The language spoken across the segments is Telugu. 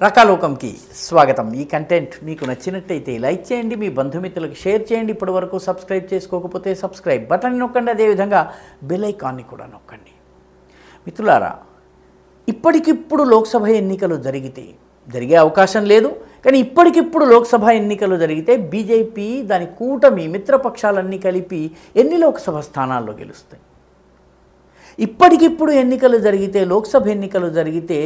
రకాలోకంకి స్వాగతం. ఈ కంటెంట్ మీకు నచ్చినట్టయితే లైక్ చేయండి, మీ బంధుమిత్రులకు షేర్ చేయండి. ఇప్పటివరకు సబ్స్క్రైబ్ చేసుకోకపోతే సబ్స్క్రైబ్ బటన్ నొక్కండి, అదేవిధంగా బెల్ ఐకాన్ని కూడా నొక్కండి. మిత్రులారా, ఇప్పటికిప్పుడు లోక్సభ ఎన్నికలు జరిగే అవకాశం లేదు. కానీ ఇప్పటికిప్పుడు లోక్సభ ఎన్నికలు జరిగితే బీజేపీ దాని కూటమి మిత్రపక్షాలన్నీ కలిపి ఎన్ని లోక్సభ స్థానాల్లో గెలుస్తాయి? ఇప్పటికిప్పుడు ఎన్నికలు జరిగితే, లోక్సభ ఎన్నికలు జరిగితే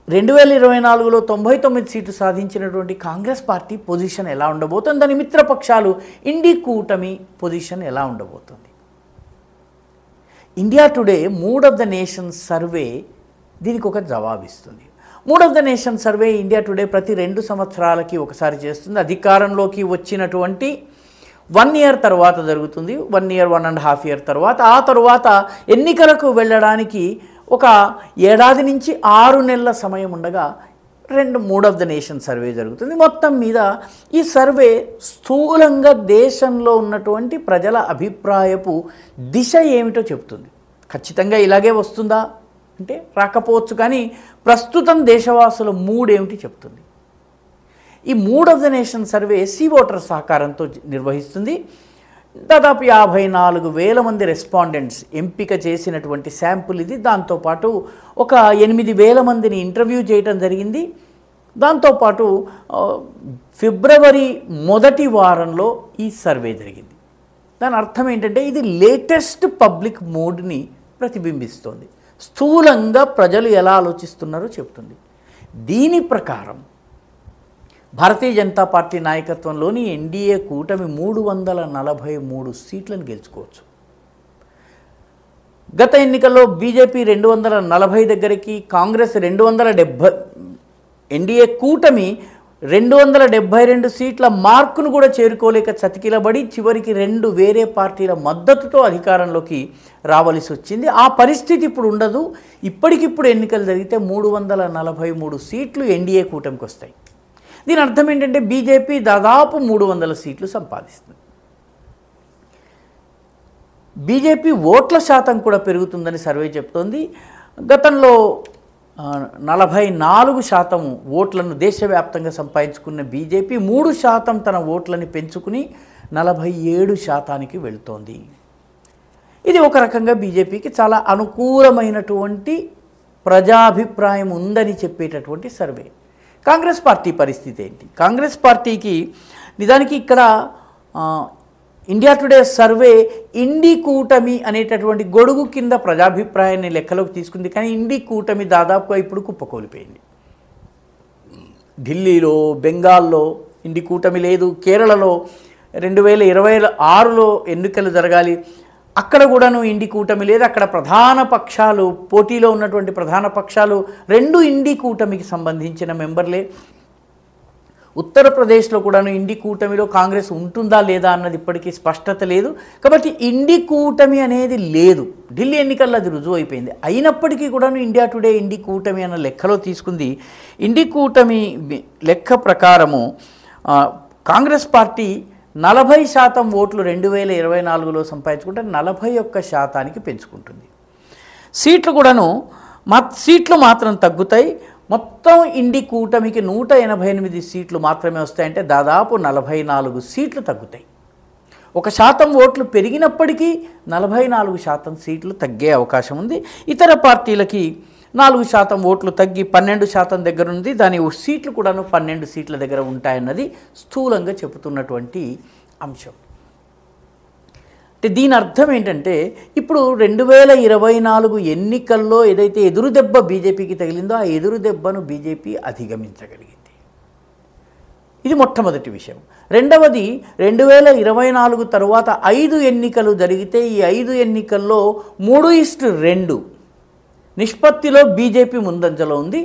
2024లో 99 సీట్లు సాధించినటువంటి కాంగ్రెస్ పార్టీ పొజిషన్ ఎలా ఉండబోతుంది? దాని మిత్రపక్షాలు ఇండి కూటమి పొజిషన్ ఎలా ఉండబోతుంది? India Today mood of the nation survey దీనికి ఒక జవాబిస్తుంది. Mood of the nation survey India Today ప్రతి 2 సంవత్సరాలకి ఒకసారి చేస్తుంది. అధికారంలోకి వచ్చినటువంటి 1 ఇయర్ తర్వాత జరుగుతుంది. 1 ఇయర్ 1.5 ఇయర్ తర్వాత, ఆ తర్వాత ఎన్నికలకు వెళ్ళడానికి ఒక 7 నుంచి 6 నెలల సమయం ఉండగా mood of the nation survey జరుగుతుంది. మొత్తం మీద ఈ సర్వే స్థూలంగా దేశంలో ఉన్నటువంటి ప్రజల అభిప్రాయపు దిశ ఏమిటో చెప్తుంది. ఖచ్చితంగా ఇలాగే వస్తుందా అంటే రాకపోవచ్చు, కానీ ప్రస్తుతం దేశవాసుల మూడ్ ఏమిటి చెప్తుంది. ఈ mood of the nation survey C Voter సహకారంతో నిర్వహిస్తుంది. దాదాపు 54,000 మంది రెస్పాండెంట్స్ ఎంపిక చేసినటువంటి శాంపుల్ ఇది. దాంతోపాటు ఒక 8,000 మందిని ఇంటర్వ్యూ చేయడం జరిగింది. దాంతోపాటు ఫిబ్రవరి మొదటి వారంలో ఈ సర్వే జరిగింది. దాని అర్థం ఏంటంటే ఇది లేటెస్ట్ పబ్లిక్ మూడ్ని ప్రతిబింబిస్తోంది. స్థూలంగా ప్రజలు ఎలా ఆలోచిస్తున్నారో చెప్తుంది. దీని ప్రకారం భారతీయ జనతా పార్టీ నాయకత్వంలోని ఎన్డీఏ కూటమి 343 సీట్లను గెలుచుకోవచ్చు. గత ఎన్నికల్లో బీజేపీ 240 దగ్గరికి, కాంగ్రెస్ 270, ఎన్డీఏ కూటమి 272 సీట్ల మార్కును కూడా చేరుకోలేక చతికిలబడి చివరికి 2 వేరే పార్టీల మద్దతుతో అధికారంలోకి రావలసి వచ్చింది. ఆ పరిస్థితి ఇప్పుడు ఉండదు. ఇప్పటికిప్పుడు ఎన్నికలు జరిగితే 343 సీట్లు ఎన్డీఏ కూటమికి వస్తాయి. దీని అర్థం ఏంటంటే బీజేపీ దాదాపు 300 సీట్లు సంపాదిస్తుంది. బీజేపీ ఓట్ల శాతం కూడా పెరుగుతుందని సర్వే చెప్తోంది. గతంలో 44% ఓట్లను దేశవ్యాప్తంగా సంపాదించుకున్న బీజేపీ 3% తన ఓట్లని పెంచుకుని 47%కి వెళుతోంది. ఇది ఒక రకంగా బీజేపీకి చాలా అనుకూలమైనటువంటి ప్రజాభిప్రాయం ఉందని చెప్పేటటువంటి సర్వే. కాంగ్రెస్ పార్టీ పరిస్థితి ఏంటి? కాంగ్రెస్ పార్టీకి నిజానికి ఇక్కడ ఇండియా టుడే సర్వే ఇండి కూటమి అనేటటువంటి గొడుగు కింద ప్రజాభిప్రాయాన్ని లెక్కలోకి తీసుకుంది. కానీ ఇండి కూటమి దాదాపుగా ఇప్పుడు కుప్పకూలిపోయింది. ఢిల్లీలో, బెంగాల్లో ఇండి కూటమి లేదు. కేరళలో 2026లో ఎన్నికలు జరగాలి, అక్కడ కూడాను ఇండి కూటమి లేదు. అక్కడ ప్రధాన పక్షాలు, పోటీలో ఉన్నటువంటి ప్రధాన పక్షాలు 2 ఇండి కూటమికి సంబంధించిన మెంబర్లే. ఉత్తరప్రదేశ్లో కూడాను ఇండి కూటమిలో కాంగ్రెస్ ఉంటుందా లేదా అన్నది ఇప్పటికీ స్పష్టత లేదు. కాబట్టి ఇండి కూటమి అనేది లేదు. ఢిల్లీ ఎన్నికల్లో అది రుజువు అయిపోయింది. అయినప్పటికీ కూడాను ఇండియా టుడే ఇండి కూటమి అన్న లెక్కలో తీసుకుంది. ఇండి కూటమి లెక్క ప్రకారము కాంగ్రెస్ పార్టీ 40% ఓట్లు 2024లో సంపాదించుకుంటే 41%కి పెంచుకుంటుంది. సీట్లు మాత్రం తగ్గుతాయి. మొత్తం ఇండి కూటమికి 188 సీట్లు మాత్రమే వస్తాయంటే దాదాపు 44 సీట్లు తగ్గుతాయి. 1% ఓట్లు పెరిగినప్పటికీ 44% సీట్లు తగ్గే అవకాశం ఉంది. ఇతర పార్టీలకి 4% ఓట్లు తగ్గి 12% దగ్గర ఉంది. దాని సీట్లు కూడాను 12 సీట్ల దగ్గర ఉంటాయన్నది స్థూలంగా చెబుతున్నటువంటి అంశం. అంటే దీని అర్థం ఏంటంటే ఇప్పుడు 2024 ఎన్నికల్లో ఏదైతే ఎదురుదెబ్బ బీజేపీకి తగిలిందో ఆ ఎదురుదెబ్బను బీజేపీ అధిగమించగలిగింది. ఇది మొట్టమొదటి విషయం. రెండవది, 2024 తరువాత 5 ఎన్నికలు జరిగితే ఈ 5 ఎన్నికల్లో 3:2 నిష్పత్తిలో బీజేపీ ముందంజలో ఉంది.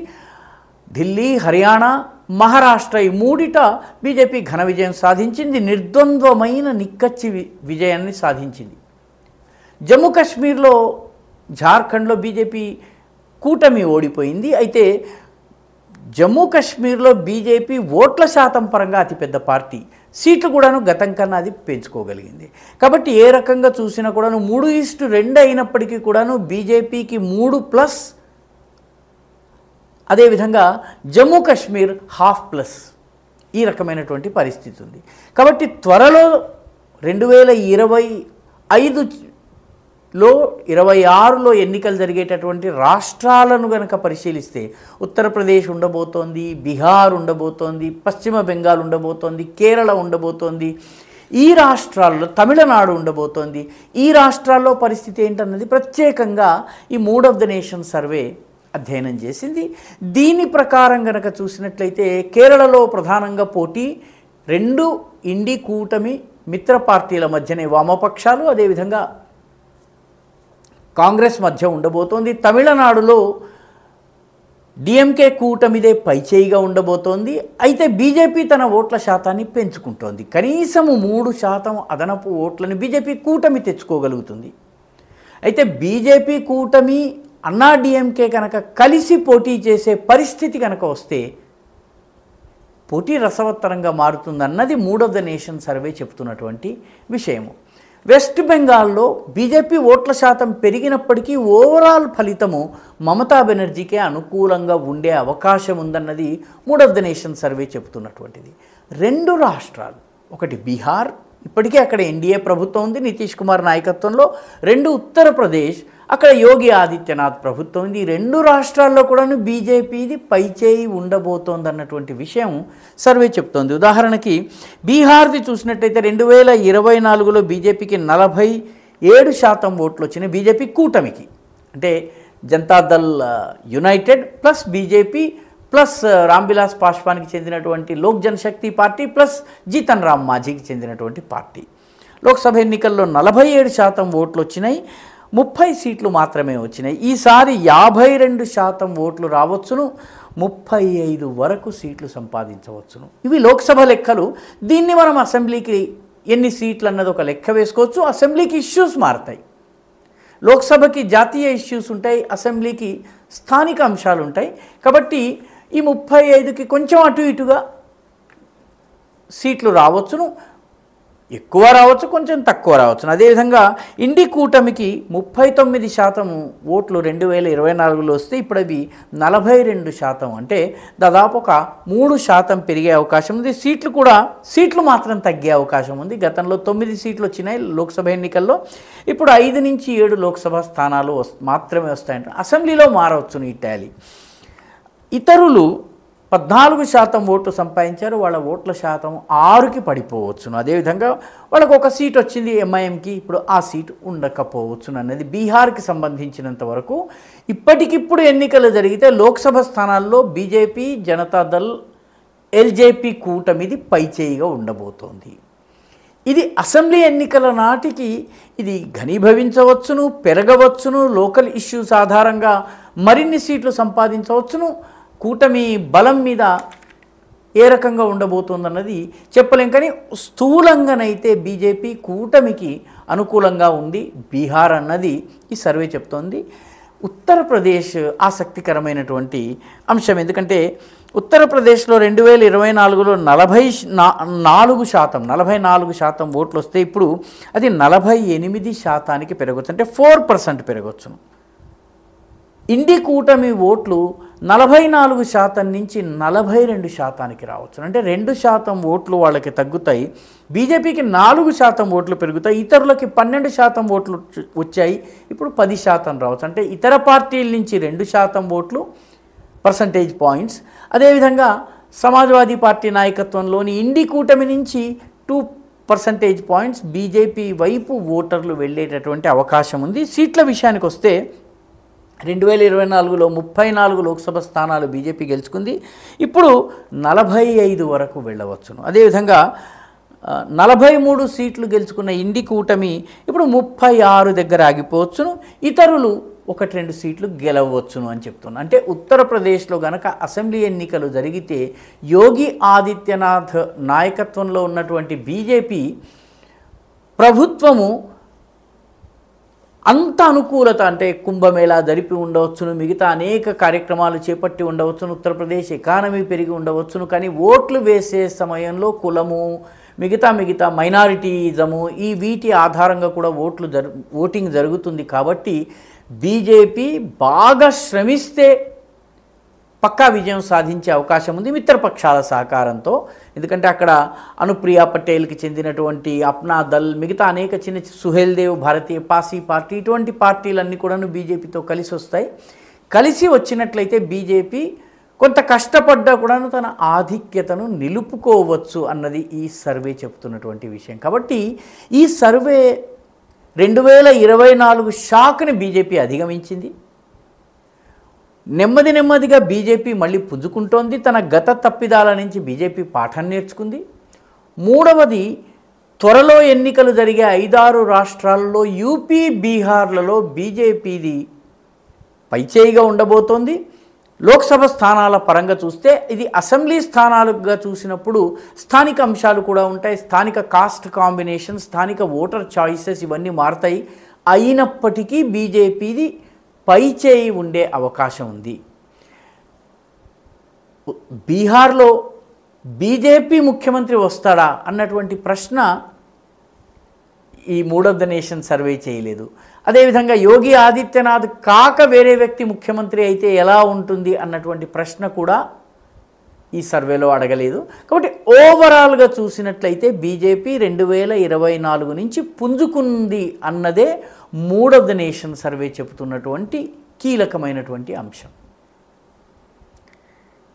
ఢిల్లీ, హర్యానా, మహారాష్ట్ర ఈ 3ట బీజేపీ ఘన విజయం సాధించింది. నిర్ద్వంద్వమైన నిక్కచ్చి విజయాన్ని సాధించింది. జమ్మూ కాశ్మీర్లో, జార్ఖండ్లో బీజేపీ కూటమి ఓడిపోయింది. అయితే జమ్మూ కాశ్మీర్లో బీజేపీ ఓట్ల శాతం పరంగా అతిపెద్ద పార్టీ. సీట్లు కూడాను గతం కన్నా అది పెంచుకోగలిగింది. కాబట్టి ఏ రకంగా చూసినా కూడాను 3:2 అయినప్పటికీ కూడాను బీజేపీకి 3+ అదేవిధంగా జమ్మూ కాశ్మీర్ హాఫ్ ప్లస్ ఈ రకమైనటువంటి పరిస్థితి ఉంది. కాబట్టి త్వరలో 2025లో 26లో ఎన్నికలు జరిగేటటువంటి రాష్ట్రాలను గనక పరిశీలిస్తే ఉత్తరప్రదేశ్ ఉండబోతోంది, బీహార్ ఉండబోతోంది, పశ్చిమ బెంగాల్ ఉండబోతోంది, కేరళ ఉండబోతోంది, ఈ రాష్ట్రాల్లో తమిళనాడు ఉండబోతోంది. ఈ రాష్ట్రాల్లో పరిస్థితి ఏంటన్నది ప్రత్యేకంగా ఈ mood of the nation survey అధ్యయనం చేసింది. దీని ప్రకారం గనక చూసినట్లయితే కేరళలో ప్రధానంగా పోటీ 2 ఇండి కూటమి మిత్ర పార్టీల మధ్యనే వామపక్షాలు అదేవిధంగా కాంగ్రెస్ మధ్య ఉండబోతోంది. తమిళనాడులో డిఎంకే కూటమిదే పైచేయిగా ఉండబోతోంది. అయితే బీజేపీ తన ఓట్ల శాతాన్ని పెంచుకుంటోంది. కనీసం 3% అదనపు ఓట్లని బీజేపీ కూటమి తెచ్చుకోగలుగుతుంది. అయితే బీజేపీ కూటమి అన్నా డిఎంకే కనుక కలిసి పోటీ చేసే పరిస్థితి కనుక వస్తే పోటీ రసవత్తరంగా మారుతుందన్నది mood of the nation survey చెప్తున్నటువంటి విషయము. వెస్ట్ బెంగాల్లో బీజేపీ ఓట్ల శాతం పెరిగినప్పటికీ ఓవరాల్ ఫలితము మమతా బెనర్జీకే అనుకూలంగా ఉండే అవకాశం ఉందన్నది mood of the nation survey చెప్తున్నటువంటిది. 2 రాష్ట్రాలు, ఒకటి బీహార్, ఇప్పటికే అక్కడ ఎన్డీఏ ప్రభుత్వం ఉంది నితీష్ కుమార్ నాయకత్వంలో. 2 ఉత్తరప్రదేశ్, అక్కడ యోగి ఆదిత్యనాథ్ ప్రభుత్వం ఉంది. ఈ 2 రాష్ట్రాల్లో కూడా బీజేపీది పైచేయి ఉండబోతోంది అన్నటువంటి విషయం సర్వే చెప్తోంది. ఉదాహరణకి బీహార్ది చూసినట్టయితే 2024లో బీజేపీకి 47% ఓట్లు వచ్చినాయి. బీజేపీ కూటమికి అంటే Janata Dal United plus BJP plus Ramvilas పాస్వాన్కి చెందినటువంటి లోక్ జనశక్తి పార్టీ ప్లస్ జీతన్ రామ్ మాఝీకి చెందినటువంటి పార్టీ. లోక్సభ ఎన్నికల్లో 47% ఓట్లు వచ్చినాయి, 30 సీట్లు మాత్రమే వచ్చినాయి. ఈసారి 52% ఓట్లు రావచ్చును, 35 వరకు సీట్లు సంపాదించవచ్చును. ఇవి లోక్సభ లెక్కలు. దీన్ని మనం అసెంబ్లీకి ఎన్ని సీట్లు అన్నది ఒక లెక్క వేసుకోవచ్చు. అసెంబ్లీకి ఇష్యూస్ మారుతాయి. లోక్సభకి జాతీయ ఇష్యూస్ ఉంటాయి, అసెంబ్లీకి స్థానిక అంశాలు ఉంటాయి. కాబట్టి ఈ 35కి కొంచెం అటు ఇటుగా సీట్లు రావచ్చును, ఎక్కువ రావచ్చు, కొంచెం తక్కువ రావచ్చును. అదేవిధంగా ఇండి కూటమికి 39% ఓట్లు 2024లో వస్తే ఇప్పుడు అవి 42%, అంటే దాదాపు ఒక 3% పెరిగే అవకాశం ఉంది. సీట్లు మాత్రం తగ్గే అవకాశం ఉంది. గతంలో 9 సీట్లు వచ్చినాయి లోక్సభ ఎన్నికల్లో, ఇప్పుడు 5 నుంచి 7 లోక్సభ స్థానాలు మాత్రమే వస్తాయంట. అసెంబ్లీలో మారవచ్చును ఈ టాలీ. ఇతరులు 14% ఓట్లు సంపాదించారు, వాళ్ళ ఓట్ల శాతం 6కి పడిపోవచ్చును. అదేవిధంగా వాళ్ళకు ఒక సీట్ వచ్చింది ఎంఐఎంకి, ఇప్పుడు ఆ సీటు ఉండకపోవచ్చును అన్నది బీహార్కి సంబంధించినంత వరకు. ఇప్పటికిప్పుడు ఎన్నికలు జరిగితే లోక్సభ స్థానాల్లో బీజేపీ, జనతాదళ్, ఎల్జేపీ కూటమిది పైచేయిగా ఉండబోతోంది. ఇది అసెంబ్లీ ఎన్నికల నాటికి ఇది ఘనీభవించవచ్చును, పెరగవచ్చును. లోకల్ ఇష్యూస్ ఆధారంగా మరిన్ని సీట్లు సంపాదించవచ్చును. కూటమి బలం మీద ఏ రకంగా ఉండబోతుందన్నది చెప్పలేం. కానీ స్థూలంగానైతే బీజేపీ కూటమికి అనుకూలంగా ఉంది బీహార్ అన్నది ఈ సర్వే చెప్తోంది. ఉత్తరప్రదేశ్ ఆసక్తికరమైనటువంటి అంశం. ఎందుకంటే ఉత్తరప్రదేశ్లో 2024లో 44% ఓట్లు వస్తే ఇప్పుడు అది 48%కి పెరగవచ్చు, అంటే 4% పెరగవచ్చును. ఇండి కూటమి ఓట్లు 44% నుంచి 42%కి రావచ్చు, అంటే 2% ఓట్లు వాళ్ళకి తగ్గుతాయి. బీజేపీకి 4% ఓట్లు పెరుగుతాయి, ఇతరులకి 12% ఓట్లు వచ్చాయి, ఇప్పుడు 10% రావచ్చు. అంటే ఇతర పార్టీల నుంచి 2% ఓట్లు పర్సంటేజ్ పాయింట్స్. అదేవిధంగా సమాజ్వాదీ పార్టీ నాయకత్వంలోని ఇండి కూటమి నుంచి 2% పాయింట్స్ బీజేపీ వైపు ఓటర్లు వెళ్ళేటటువంటి అవకాశం ఉంది. సీట్ల విషయానికి వస్తే 2024లో 34 లోక్సభ స్థానాలు బీజేపీ గెలుచుకుంది, ఇప్పుడు 45 వరకు వెళ్ళవచ్చును. అదేవిధంగా 43 సీట్లు గెలుచుకున్న ఇండి కూటమి ఇప్పుడు 36 దగ్గర ఆగిపోవచ్చును. ఇతరులు 1-2 సీట్లు గెలవచ్చును అని చెప్తున్నా. అంటే ఉత్తరప్రదేశ్లో గనక అసెంబ్లీ ఎన్నికలు జరిగితే యోగి ఆదిత్యనాథ్ నాయకత్వంలో ఉన్నటువంటి బీజేపీ ప్రభుత్వము అంత అనుకూలత, అంటే కుంభమేళా జరిపి ఉండవచ్చును, మిగతా అనేక కార్యక్రమాలు చేపట్టి ఉండవచ్చును, ఉత్తరప్రదేశ్ ఎకానమీ పెరిగి ఉండవచ్చును. కానీ ఓట్లు వేసే సమయంలో కులము, మిగతా మైనారిటీజము, ఈ వీటి ఆధారంగా కూడా ఓటింగ్ జరుగుతుంది. కాబట్టి బీజేపీ బాగా శ్రమిస్తే పక్కా విజయం సాధించే అవకాశం ఉంది మిత్రపక్షాల సహకారంతో. ఎందుకంటే అక్కడ అనుప్రియ పటేల్కి చెందినటువంటి అప్నా దల్, మిగతా అనేక చిన్న సుహేల్ దేవ్, భారతీయ పార్టీ పార్టీ, ఇటువంటి పార్టీలన్నీ కూడాను బీజేపీతో కలిసి వస్తాయి. కలిసి వచ్చినట్లయితే బీజేపీ కొంత కష్టపడ్డా కూడాను తన ఆధిక్యతను నిలుపుకోవచ్చు అన్నది ఈ సర్వే చెప్తున్నటువంటి విషయం. కాబట్టి ఈ సర్వే 2024 షాక్ని బీజేపీ అధిగమించింది. నెమ్మదిగా బీజేపీ మళ్ళీ పుంజుకుంటోంది. తన గత తప్పిదాల నుంచి బీజేపీ పాఠం నేర్చుకుంది. మూడవది, త్వరలో ఎన్నికలు జరిగే 5-6 రాష్ట్రాల్లో యూపీ, బీహార్లలో బీజేపీది పైచేయిగా ఉండబోతోంది. లోక్సభ స్థానాల పరంగా చూస్తే ఇది అసెంబ్లీ స్థానాలుగా చూసినప్పుడు స్థానిక అంశాలు కూడా ఉంటాయి. స్థానిక కాస్ట్ కాంబినేషన్, స్థానిక ఓటర్ చాయిసెస్ ఇవన్నీ మారుతాయి. అయినప్పటికీ బీజేపీది పైచేయి ఉండే అవకాశం ఉంది. బీహార్లో బీజేపీ ముఖ్యమంత్రి వస్తాడా అన్నటువంటి ప్రశ్న ఈ mood of the nation survey చేయలేదు. అదేవిధంగా యోగి ఆదిత్యనాథ్ కాక వేరే వ్యక్తి ముఖ్యమంత్రి అయితే ఎలా ఉంటుంది అన్నటువంటి ప్రశ్న కూడా ఈ సర్వేలో అడగలేదు. కాబట్టి ఓవరాల్గా చూసినట్లయితే బీజేపీ 2024 నుంచి పుంజుకుంది అన్నదే mood of the nation survey చెబుతున్నటువంటి కీలకమైనటువంటి అంశం.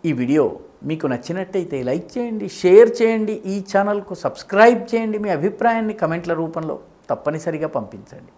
ఈ వీడియో మీకు నచ్చినట్టయితే లైక్ చేయండి, షేర్ చేయండి, ఈ ఛానల్కు సబ్స్క్రైబ్ చేయండి. మీ అభిప్రాయాన్ని కమెంట్ల రూపంలో తప్పనిసరిగా పంపించండి.